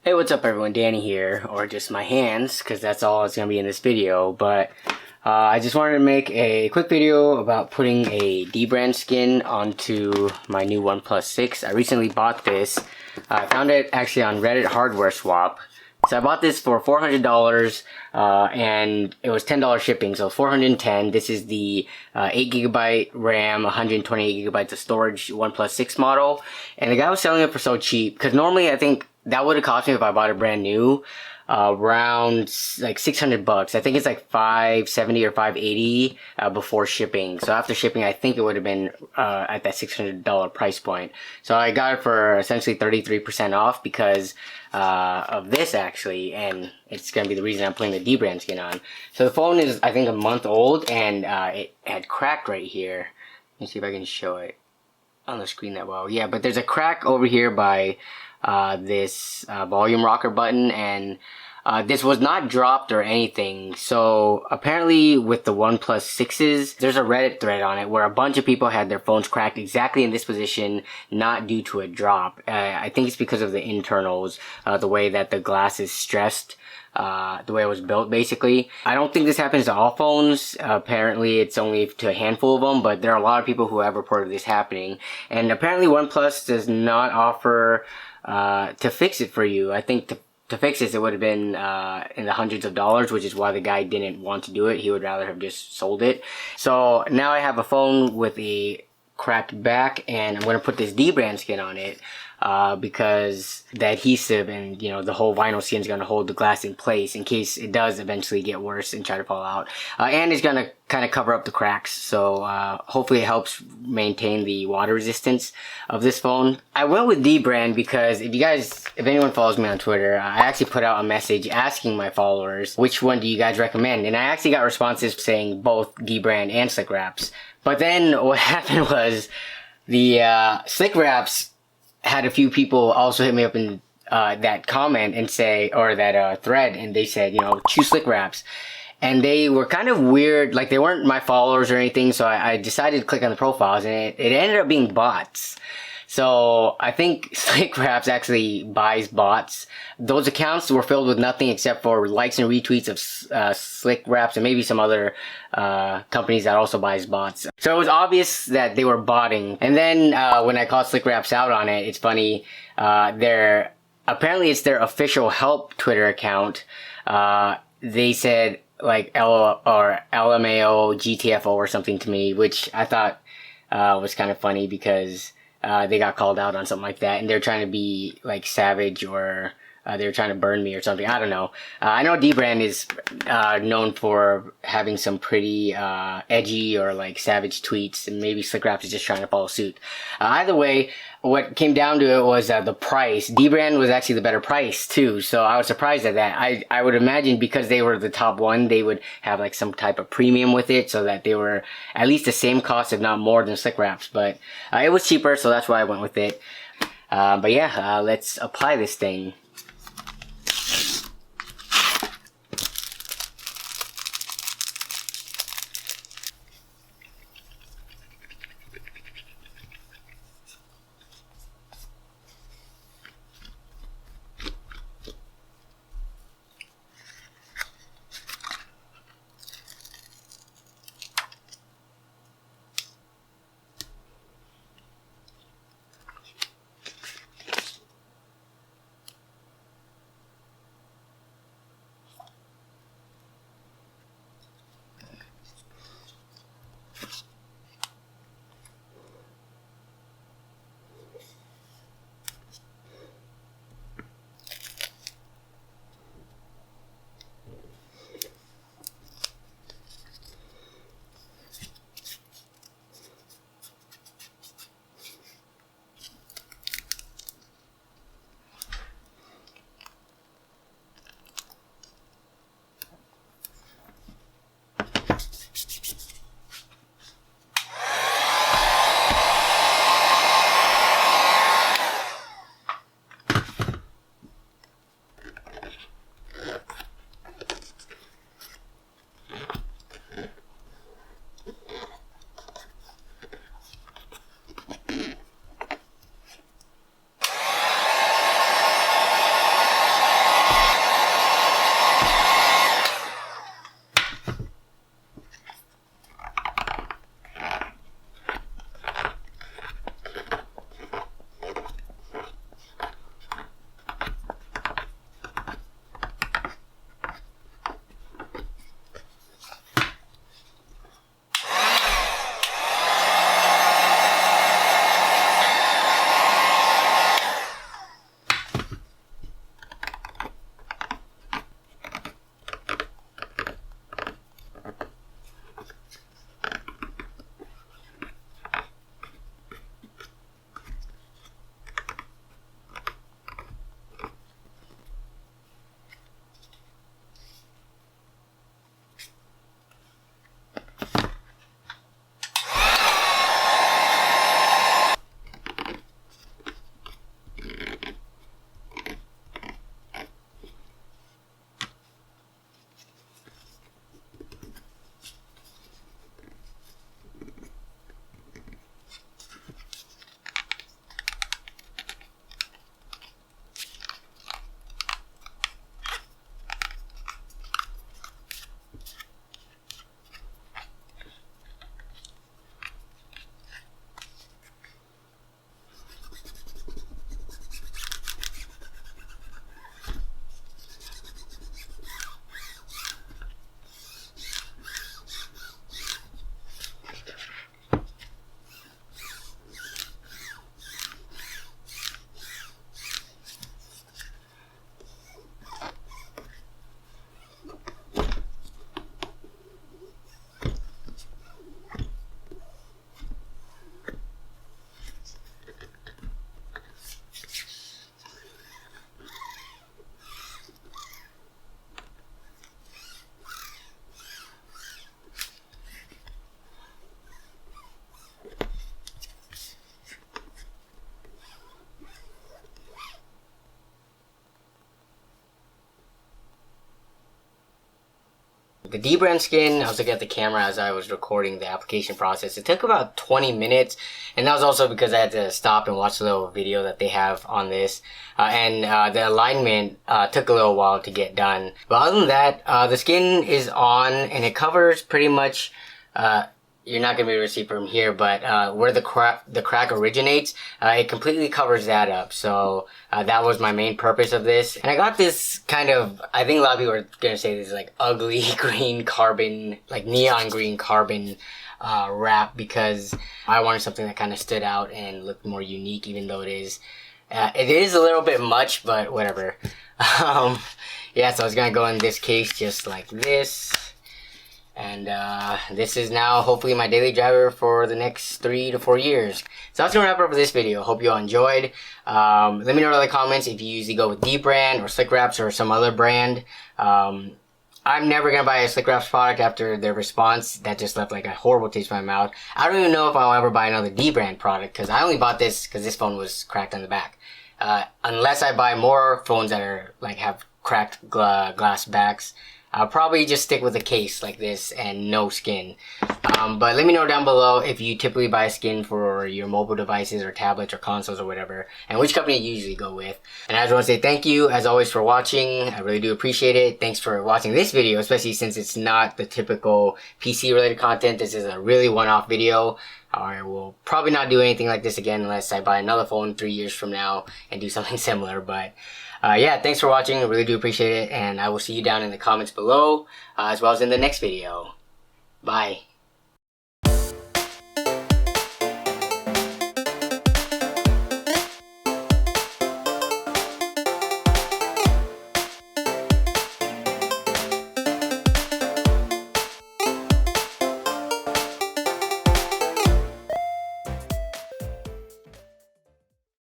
Hey, what's up everyone, Danny here, or just my hands, because that's all it's going to be in this video, but I just wanted to make a quick video about putting a D-brand skin onto my new OnePlus 6. I recently bought this. I found it actually on Reddit Hardware Swap. So I bought this for $400, and it was $10 shipping, so $410. This is the 8GB RAM, 128GB of storage OnePlus 6 model, and the guy was selling it for so cheap, because normally I think that would have cost me if I bought it brand new, around like $600. I think it's like $570 or $580 before shipping. So after shipping, I think it would have been at that $600 price point. So I got it for essentially 33% off because of this actually, and it's gonna be the reason I'm putting the D-brand skin on. So the phone is, I think, a month old, and it had cracked right here. Let me see if I can show it on the screen that well. Yeah, but there's a crack over here by this volume rocker button, and this was not dropped or anything. So apparently with the OnePlus 6s, there's a Reddit thread on it where a bunch of people had their phones cracked exactly in this position, not due to a drop. I think it's because of the internals, the way that the glass is stressed, the way it was built basically. I don't think this happens to all phones. Apparently it's only to a handful of them, but there are a lot of people who have reported this happening. And apparently OnePlus does not offer to fix it for you. I think to fix this, it would have been in the hundreds of dollars, which is why the guy didn't want to do it. He would rather have just sold it. So now I have a phone with a cracked back, and I'm going to put this D-brand skin on it because the adhesive and, you know, the whole vinyl skin is going to hold the glass in place in case it does eventually get worse and try to fall out. And it's going to kind of cover up the cracks, so hopefully it helps maintain the water resistance of this phone. I went with D-brand because if anyone follows me on Twitter, I actually put out a message asking my followers which one do you guys recommend, and I actually got responses saying both D-brand and Slick Wraps. But then what happened was the Slick Wraps had a few people also hit me up in that comment and say, or that thread, and they said, you know, choose Slick Wraps. And they were kind of weird, like they weren't my followers or anything, so I decided to click on the profiles, and it ended up being bots. So I think Slick Wraps actually buys bots. Those accounts were filled with nothing except for likes and retweets of Slick Wraps and maybe some other companies that also buys bots. So it was obvious that they were botting. And then when I called Slick Wraps out on it, it's funny, apparently it's their official help Twitter account. They said like LMAO GTFO or something to me, which I thought was kind of funny because they got called out on something like that, and they're trying to be like savage, or they were trying to burn me or something. I don't know. I know D-brand is known for having some pretty edgy or like savage tweets, and maybe Slick Wraps is just trying to follow suit. Either way, what came down to it was the price. D-brand was actually the better price too, so I was surprised at that. I would imagine because they were the top one, they would have like some type of premium with it, so that they were at least the same cost, if not more, than Slick Wraps. But it was cheaper, so that's why I went with it. But yeah, let's apply this thing. The dbrand skin, I was looking at the camera as I was recording the application process. It took about 20 minutes, and that was also because I had to stop and watch the little video that they have on this. The alignment took a little while to get done. But other than that, the skin is on, and it covers pretty much, you're not going to be able to see from here, but where the crack originates, it completely covers that up. So that was my main purpose of this. And I got this kind of, I think a lot of people are going to say this is like ugly green carbon, like neon green carbon wrap, because I wanted something that kind of stood out and looked more unique, even though it is a little bit much, but whatever. Yeah, so I was going to go in this case just like this. And this is now hopefully my daily driver for the next 3 to 4 years. So that's gonna wrap up for this video. Hope you all enjoyed. Let me know in the comments if you usually go with dbrand or Slick Wraps or some other brand. I'm never gonna buy a Slick Wraps product after their response. That just left like a horrible taste in my mouth. I don't even know if I'll ever buy another dbrand product, because I only bought this because this phone was cracked on the back. Unless I buy more phones that are like have cracked glass backs, I'll probably just stick with a case like this and no skin. But let me know down below if you typically buy skin for your mobile devices or tablets or consoles or whatever, and which company you usually go with. And I just want to say thank you as always for watching. I really do appreciate it. Thanks for watching this video, especially since it's not the typical PC related content. This is a really one-off video. I will probably not do anything like this again unless I buy another phone 3 years from now and do something similar. But yeah, thanks for watching. I really do appreciate it, and I will see you down in the comments below, as well as in the next video. Bye.